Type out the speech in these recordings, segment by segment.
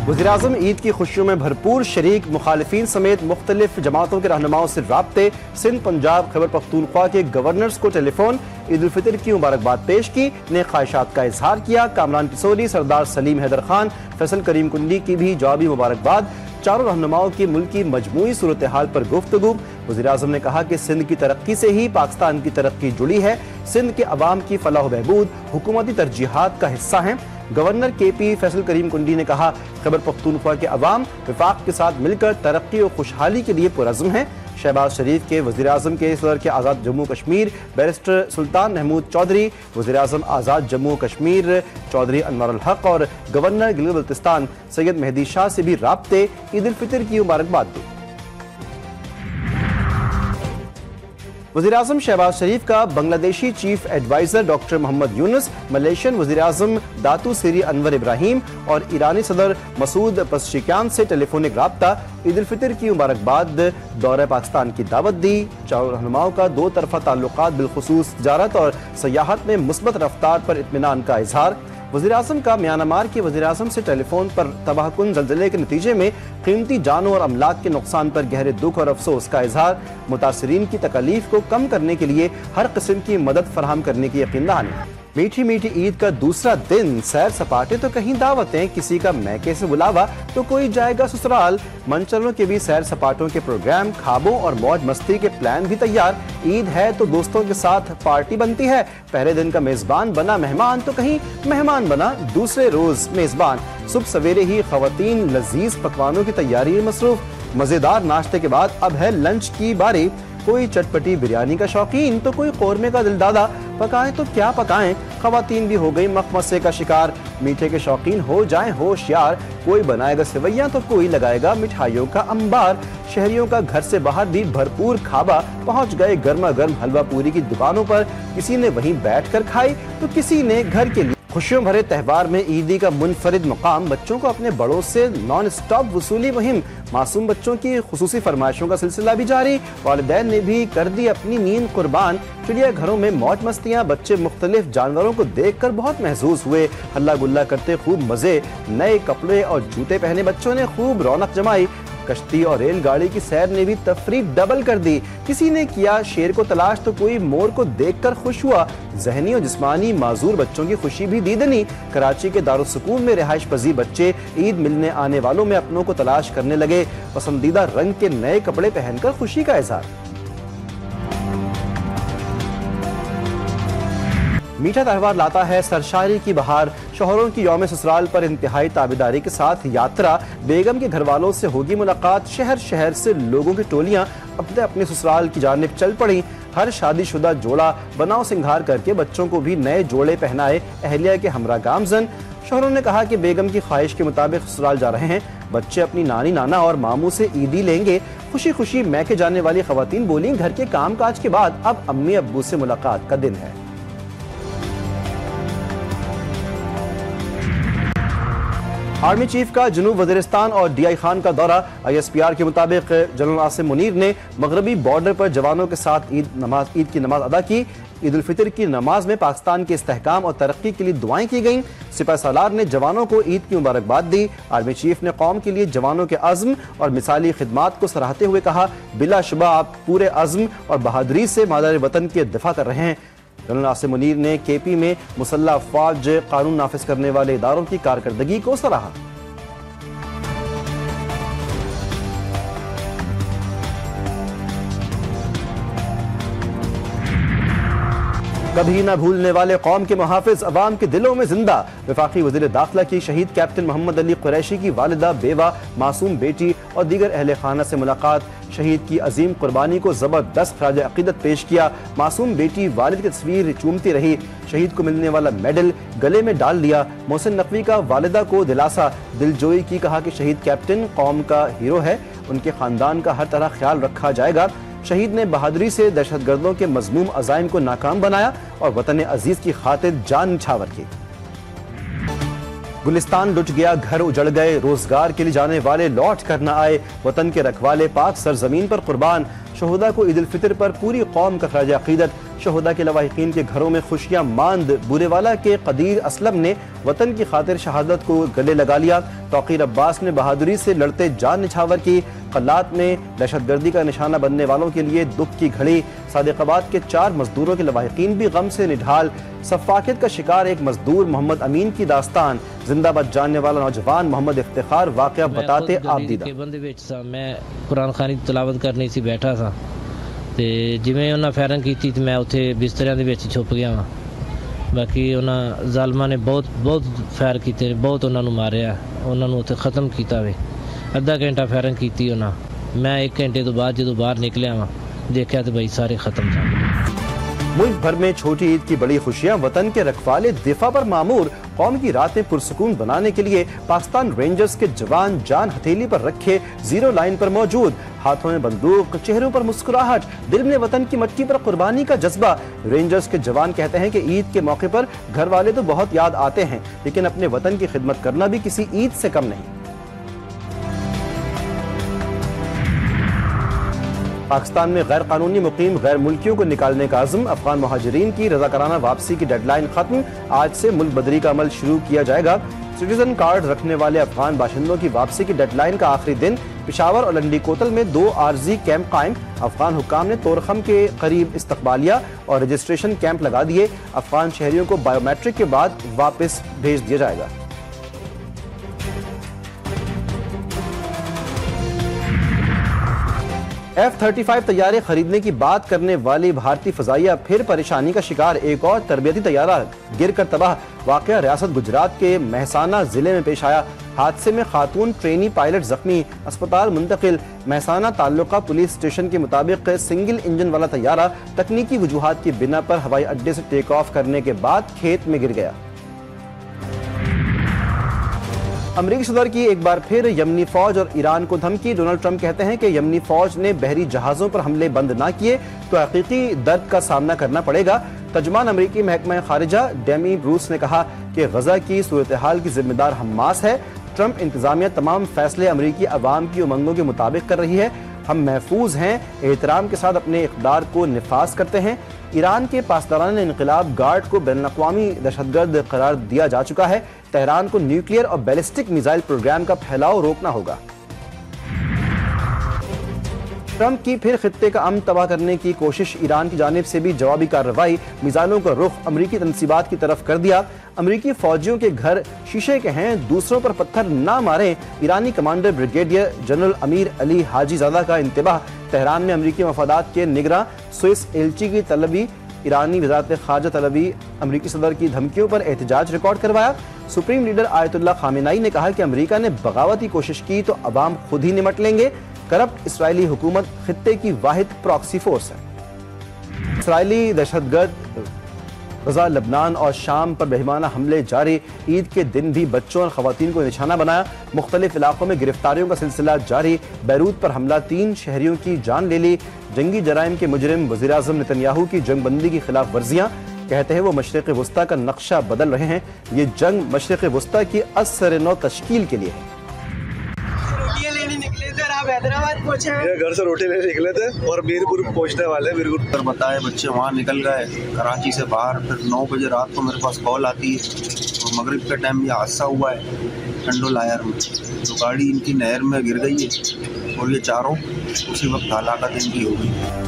वज़ीर-ए-आज़म ईद की खुशियों में भरपूर, शरीक मुखालिफिन समेत मुख्तलिफ जमातों के रहनुमाओं से राब्ते। सिंध, पंजाब, खैबर पख्तूनख्वा के गवर्नर्स को टेलीफोन, ईद उल फितर की मुबारकबाद पेश की, नए ख्वाहिशात का इजहार किया। कामरान टिसोली, सरदार सलीम हैदर खान, फैसल करीम कुंडी की भी जवाबी मुबारकबाद। चारों रहनुमाओं की मुल्क की मजमूई सूरत हाल पर गुफ्तगू। वज़ीर-ए-आज़म ने कहा कि सिंध की तरक्की से ही पाकिस्तान की तरक्की जुड़ी है। सिंध के अवाम की फलाह बहबूद हुकूमती तरजीहात का हिस्सा है। गवर्नर KP फैसल करीम कुंडी ने कहा, खैबर पख्तूनख्वा के अवाम विफाक के साथ मिलकर तरक्की और खुशहाली के लिए पुरअज़्म है। शहबाज शरीफ के वज़ीर-ए-आज़म के सदर के आज़ाद जम्मू कश्मीर बैरिस्टर सुल्तान महमूद चौधरी, वज़ीर-ए-आज़म आज़ाद जम्मू कश्मीर चौधरी अनवर अल हक और गवर्नर गिलगित-बल्तिस्तान सैयद मेहदी शाह से भी राब्ते ईद उल फितर की मुबारकबाद दी। वज़ीर-ए-आज़म शहबाज शरीफ का Bangladeshi chief adviser doctor Mohammad Yunus, Malaysian वज़ीर-ए-आज़म दातू सीरी अनवर इब्राहिम और ईरानी सदर मसूद पज़शिकियान से टेलीफोनिक राब्ता। ईद उल फितर की मुबारकबाद, दौरे पाकिस्तान की दावत दी। चारों रहनुमाओं का दो तरफा ताल्लुकात बिलखुसूस तिजारत और सयाहत में मुस्बत रफ्तार पर इत्मीनान का इजहार। वज़ीर-ए-आज़म का म्यांमार के वज़ीर-ए-आज़म से टेलीफोन पर तबाहकुन ज़लज़ले के नतीजे में कीमती जानों और अमलाक के नुकसान पर गहरे दुख और अफसोस का इजहार। मुतासरीन की तकलीफ को कम करने के लिए हर किस्म की मदद फराहम करने की यकीन दहानी। मीठी मीठी ईद का दूसरा दिन, सैर सपाटे तो कहीं दावतें, किसी का मैके से बुलावा तो कोई जाएगा ससुराल। मंचलों के भी सैर सपाटों के प्रोग्राम, खाबों और मौज मस्ती के प्लान भी तैयार। ईद है तो दोस्तों के साथ पार्टी बनती है। पहले दिन का मेजबान बना मेहमान तो कहीं मेहमान बना दूसरे रोज मेजबान। सुबह सवेरे ही खवातीन लजीज पकवानों की तैयारी में मसरूफ। मजेदार नाश्ते के बाद अब है लंच की बारी। कोई चटपटी बिरयानी का शौकीन तो कोई कौरमे का दिलदादा। पकाएं तो क्या पकाएं, खवातीन भी हो गई मखमसे का शिकार। मीठे के शौकीन हो जाएं होशियार, कोई बनाएगा सेवैयां तो कोई लगाएगा मिठाइयों का अंबार। शहरियों का घर से बाहर भी भरपूर खाबा, पहुंच गए गर्मा गर्म हलवा पूरी की दुकानों पर। किसी ने वहीं बैठकर खाई तो किसी ने घर के लिए। खुशियों भरे त्यौहार में ईदी का मुनफरिद मुकाम, बच्चों को अपने बड़ों से नॉन स्टॉप वसूली मुहिम। मासूम बच्चों की खुसूसी फरमाइशों का सिलसिला भी जारी। वालिदैन ने भी कर दी अपनी नींद कुर्बान। चिड़िया घरों में मौज मस्तियां, बच्चे मुख्तलिफ जानवरों को देखकर बहुत महसूस हुए। हल्ला गुल्ला करते खूब मजे, नए कपड़े और जूते पहने बच्चों ने खूब रौनक जमाई। कश्ती और रेलगाड़ी की सैर ने भी तफरीह डबल कर दी। किसी ने किया शेर को तलाश तो कोई मोर को देखकर खुश हुआ। जहनी और जिस्मानी माजूर बच्चों की खुशी भी दीदनी। कराची के दारुस्सूकून में रिहाइश पजीर बच्चे ईद मिलने आने वालों में अपनों को तलाश करने लगे। पसंदीदा रंग के नए कपड़े पहनकर खुशी का इजहार। मीठा त्यौहार लाता है सरशारी की बहार। शोहरों की यौम ससुराल पर इंतहाई ताबेदारी के साथ यात्रा। बेगम के घर वालों से होगी मुलाकात। शहर शहर से लोगों की टोलियां अपने अपने ससुराल की जानिब चल पड़ी। हर शादीशुदा जोड़ा बनाव सिंगार करके बच्चों को भी नए जोड़े पहनाए अहलिया के हमरा गामजन। शोहरों ने कहा कि बेगम की ख्वाहिश के मुताबिक ससुराल जा रहे हैं। बच्चे अपनी नानी नाना और मामू से ईदी लेंगे। खुशी खुशी मैके जाने वाली खवातीन बोली, घर के काम काज के बाद अब अम्मी अब्बू से मुलाकात का दिन है। आर्मी चीफ का जनूब वज़ीरिस्तान और DI खान का दौरा। ISPR के मुताबिक जनरल आसिम मुनीर ने मगरबी बॉर्डर पर जवानों के साथ ईद की नमाज अदा की। ईद उल फितर की नमाज में पाकिस्तान के इस्तेहकाम और तरक्की के लिए दुआएं की गईं। सिपह सालार ने जवानों को ईद की मुबारकबाद दी। आर्मी चीफ ने कौम के लिए जवानों के अज़्म और मिसाली खिदमात को सराहते हुए कहा, बिलाशुबा आप पूरे अज़्म और बहादुरी से मादर वतन के दिफा कर रहे हैं। जनरल आसिम मुनीर ने KP में मुसल्लह अफवाज कानून नाफिज करने वाले इदारों की कारकर्दगी को सराहा। कभी न भूलने वाले कौम के मुहाफिज अवाम के दिलों में जिंदा। वफाकी वज़ीर दाखिला की शहीद कैप्टन मोहम्मद अली कुरैशी की वालिदा, बेवा, मासूम बेटी और दीगर अहले खाना से मुलाकात। शहीद की अजीम कुर्बानी को जबरदस्त खराज अकीदत पेश किया। मासूम बेटी वालिद की तस्वीर चूमती रही। शहीद को मिलने वाला मेडल गले में डाल लिया। मोहसिन नकवी का वालिदा को दिलासा, दिलजोई की, कहा कि शहीद कैप्टन कौम का हीरो है, उनके खानदान का हर तरह ख्याल रखा जाएगा। शहीद ने बहादुरी से दहशतगर्दों के मजमूम अज़ाइम को नाकाम बनाया और वतन अजीज की खातिर जान निछावर की। गुलिस्तान लुट गया, घर उजड़ गए, रोजगार के लिए जाने वाले लौट कर न आए। वतन के रखवाले पाक सरजमीन पर कुर्बान। शोहदा को ईद उल फितर पर पूरी कौम का खराज अकीदत। शहदा के लवाहिकीन के घरों में खुशियां मांद बुरेवाला के कदीर असलम ने वतन की खातिर शहादत को गले लगा लिया। तौकीर अब्बास ने बहादुरी से लड़ते जान निछावर की। कल्लात में दहशतगर्दी का निशाना बनने वालों के लिए दुख की घड़ी। सादिकाबाद के 4 मजदूरों के लवाहिकीन भी गम से निढाल। सफाकियत का शिकार एक मजदूर मोहम्मद अमीन की दास्तान। जिंदाबाद जानने वाला नौजवान मोहम्मद इफ्तिखार वाकया बताते आप दीदा। मैं कुरान खानी तलावत करनी सी बैठा था ਤੇ ਜਿਵੇਂ ਉਹਨਾਂ ਫਾਇਰਿੰਗ ਕੀਤੀ ਤੇ ਮੈਂ ਉੱਥੇ ਬਿਸਤਰਿਆਂ ਦੇ ਵਿੱਚ ਛੁਪ ਗਿਆ ਵਾਂ। ਬਾਕੀ ਉਹਨਾਂ ਜ਼ਾਲਮਾਂ ਨੇ ਬਹੁਤ ਫਾਇਰ ਕੀਤੇ, ਬਹੁਤ ਉਹਨਾਂ ਨੂੰ ਮਾਰਿਆ, ਉਹਨਾਂ ਨੂੰ ਉੱਥੇ ਖਤਮ ਕੀਤਾ ਵੇ। ਅੱਧਾ ਘੰਟਾ ਫਾਇਰਿੰਗ ਕੀਤੀ ਉਹਨਾਂ। मैं 1 घंटे तो बाद जो बाहर निकलिया वहाँ देखा तो भाई सारे खत्म था। मुल्क भर में छोटी ईद की बड़ी खुशियां। वतन के रखवाले दिफा पर मामूर। कौम की रातें पुरसुकून बनाने के लिए पाकिस्तान रेंजर्स के जवान जान हथेली पर रखे जीरो लाइन पर मौजूद। हाथों में बंदूक, चेहरों पर मुस्कुराहट, दिल में वतन की मट्टी पर कुर्बानी का जज्बा। रेंजर्स के जवान कहते हैं कि ईद के मौके पर घर वाले तो बहुत याद आते हैं, लेकिन अपने वतन की खिदमत करना भी किसी ईद से कम नहीं। पाकिस्तान में गैर कानूनी मुकीम गैर मुल्कियों को निकालने का अज़्म। अफगान मुहाजिरीन की रज़ाकाराना वापसी की डेडलाइन खत्म। आज से मुल्क बदरी का अमल शुरू किया जाएगा। सिटीजन कार्ड रखने वाले अफगान बाशिंदों की वापसी की डेडलाइन का आखिरी दिन। पिशावर और लंडी कोतल में 2 आर्जी कैंप कायम। अफगान हुक्काम ने तोरखम के करीब इस्तकबालिया और रजिस्ट्रेशन कैंप लगा दिए। अफगान शहरियों को बायोमेट्रिक के बाद वापस भेज दिया जाएगा। F-35 तैयारे खरीदने की बात करने वाली भारतीय फजाइया फिर परेशानी का शिकार। एक और तरबियती तैयारा गिर कर तबाह। वाकया रियासत गुजरात के महसाना जिले में पेश आया। हादसे में खातून ट्रेनी पायलट जख्मी, अस्पताल मुंतकिल। महसाना ताल्लुका पुलिस स्टेशन के मुताबिक सिंगल इंजन वाला तैयारा तकनीकी वजूहात की बिना पर हवाई अड्डे से टेक ऑफ करने के बाद खेत में गिर गया। अमरीकी सदर की एक बार फिर यमनी फौज और ईरान को धमकी। डोनाल्ड ट्रंप कहते हैं कि यमनी फौज ने बहरी जहाजों पर हमले बंद ना किए तो हकीकी दर्द का सामना करना पड़ेगा। तर्जुमान अमरीकी महकमा खारिजा डेमी ब्रूस ने कहा कि गजा की सूरत हाल की जिम्मेदार हमास है। ट्रंप इंतजामिया तमाम फैसले अमरीकी अवाम की उमंगों के मुताबिक कर रही है। हम महफूज हैं, एहतराम के साथ अपने इक़्तिदार को निफाज करते हैं। ईरान के पासदारान इनक़िलाब गार्ड को बैनुल-अक़वामी दहशतगर्द करार दिया जा चुका है। तेहरान को न्यूक्लियर और बैलिस्टिक मिसाइल प्रोग्राम का फैलाव रोकना होगा। ट्रंप की फिर खित्ते का अमन तबाह करने की कोशिश। ईरान की जानिब से भी जवाबी कार्रवाई। मिसाइलों का रुख अमरीकी तंसीबात की तरफ कर दिया। अमरीकी फौजियों के घर शीशे के हैं, दूसरों पर पत्थर ना मारें। ईरानी commander brigadier general Amir Ali हाजीजादा का इंतबाह। तेहरान में अमरीकी मफादात के निगरां स्विस एलची की तलबी। ईरानी वज़ारत ख़ारजा तलबी। अमरीकी सदर की धमकियों पर एहतजाज रिकॉर्ड करवाया। सुप्रीम लीडर आयतुल्लाह खामेनाई ने कहा कि अमरीका ने बगावत की कोशिश की तो अवाम खुद ही निमट लेंगे। करप्ट इसराइली हुकूमत खित्ते की वाहिद प्रॉक्सी फोर्स है। इसराइली दहशतगर्द गजा, लबनान और शाम पर बेईमाना हमले जारी। ईद के दिन भी बच्चों और खवातीन को निशाना बनाया। मुख्तलिफ इलाकों में गिरफ्तारियों का सिलसिला जारी। बैरूत पर हमला, 3 शहरियों की जान ले ली। जंगी जराइम के मुजरिम वज़ीर आज़म नेतन्याहू की जंगबंदी की खिलाफ वर्जियाँ। कहते हैं वो मशरिक़ वुस्ता का नक्शा बदल रहे हैं। ये जंग मशरिक़ वुस्ता की असर नौ तश्कील के लिए है। हैदराबाद पहुंचे हैं, घर से रोटी लेने निकले थे और मीरपुर पहुंचने वाले। मीरपुर बताए बच्चे वहाँ निकल गए कराची से बाहर। फिर 9 बजे रात को मेरे पास कॉल आती है और मगरिब के टाइम ये हादसा हुआ है टंडो लायर में। तो गाड़ी इनकी नहर में गिर गई है और ये चारों उसी वक्त हलाकत इनकी हो गई।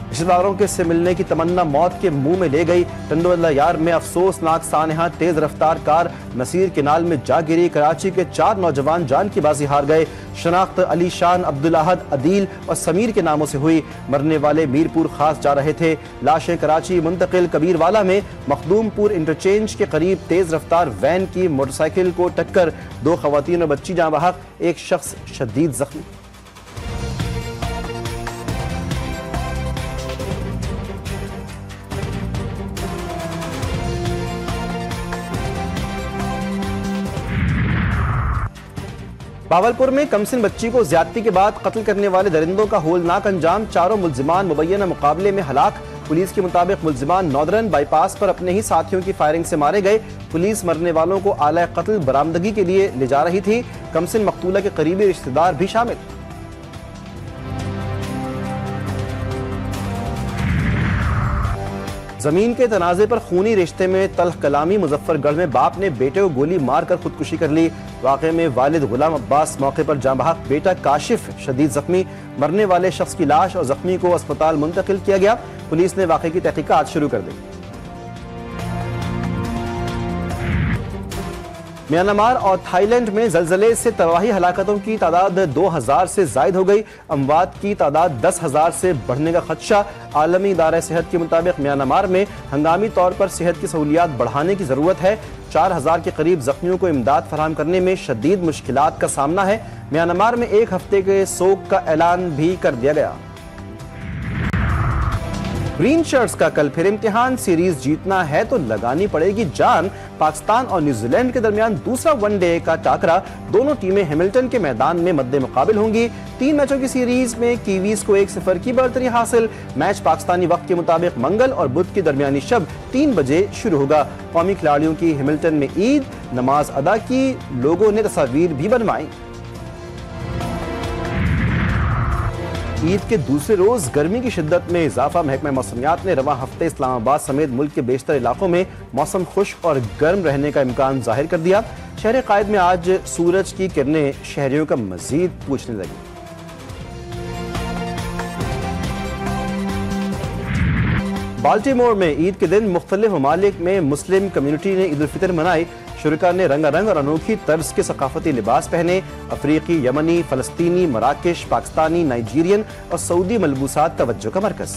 रिश्तेदारों के से मिलने की तमन्ना मौत के मुंह में ले गई। टंडोला यार में अफसोसनाक सानहा, तेज रफ्तार कार नसीर केनाल में जा गिरी। कराची के 4 नौजवान जान की बाजी हार गए। शनाख्त अली शान, अब्दुल अहद, अदील और समीर के नामों से हुई। मरने वाले मीरपुर खास जा रहे थे। लाशें कराची मुंतकिल। कबीरवाला में मखदूमपुर इंटरचेंज के करीब तेज रफ्तार वैन की मोटरसाइकिल को टक्कर। 2 खवातीन और बच्ची जाँ बहक, 1 शख्स शदीद जख्मी। बावलपुर में कमसिन बच्ची को ज्यादती के बाद कत्ल करने वाले दरिंदों का होलनाक अंजाम। 4 मुल्जिमान मुबैना मुकाबले में हलाक। पुलिस के मुताबिक मुल्जिमान नॉर्दर्न बाईपास पर अपने ही साथियों की फायरिंग से मारे गए। पुलिस मरने वालों को आला कत्ल बरामदगी के लिए ले जा रही थी। कमसिन मकतूला के करीबी रिश्तेदार भी शामिल। जमीन के तनाजे पर खूनी रिश्ते में तल्ख कलामी। मुजफ्फरगढ़ में बाप ने बेटे को गोली मारकर खुदकुशी कर ली। वाक़े में वालिद गुलाम अब्बास मौके पर जाँ बहक, बेटा काशिफ शदीद जख्मी। मरने वाले शख्स की लाश और जख्मी को अस्पताल मुंतकिल किया गया। पुलिस ने वाक़े की तहकीकात शुरू कर दी। म्यांमार और थाईलैंड में जलजले से तबाही हलाकतों की तादाद 2000 से जायद हो गई। अमवात की तादाद 10,000 से बढ़ने का खदशा। आलमी इदारा सेहत के मुताबिक म्यांमार में हंगामी तौर पर सेहत की सहूलियात बढ़ाने की जरूरत है। 4000 के करीब जख्मियों को इमदाद फराहम करने में शदीद मुश्किलात का सामना है। म्यांमार में एक हफ्ते के सोग का ऐलान भी कर दिया गया। ग्रीन शर्ट्स का कल फिर इम्तिहान। सीरीज जीतना है तो लगानी पड़ेगी जान। पाकिस्तान और न्यूजीलैंड के दरमियान दूसरा वनडे का टाकरा। दोनों टीमें हैमिल्टन के मैदान में मद्दे मुकाबिल होंगी। 3 मैचों की सीरीज में कीवीज को 1-0 की बढ़तरी हासिल। मैच पाकिस्तानी वक्त के मुताबिक मंगल और बुध की दरमियानी शब 3 बजे शुरू होगा। कौमी खिलाड़ियों की हैमिल्टन में ईद नमाज अदा की। लोगों ने तस्वीर भी बनवाई। ईद के दूसरे रोज गर्मी की शिद्दत में इजाफा। महकमा मौसमियात ने रवां हफ्ते इस्लामाबाद समेत मुल्क के बेशतर इलाकों में मौसम खुश्क और गर्म रहने का इम्कान जाहिर कर दिया। शहर कायद में आज सूरज की किरणें शहरियों का मजीद पूछने लगी। बाल्टीमोर में ईद के दिन मुख्तलिफ ममालिक में मुस्लिम कम्युनिटी ने ईद उल फितर मनाई। शुरका ने रंगारंग और अनोखी तर्ज के सकाफती लिबास पहने। अफ्रीकी, यमनी, फलस्तीनी, मराकेश, पाकिस्तानी, नाइजीरियन और सऊदी मलबूसात तवज्जो का मरकज।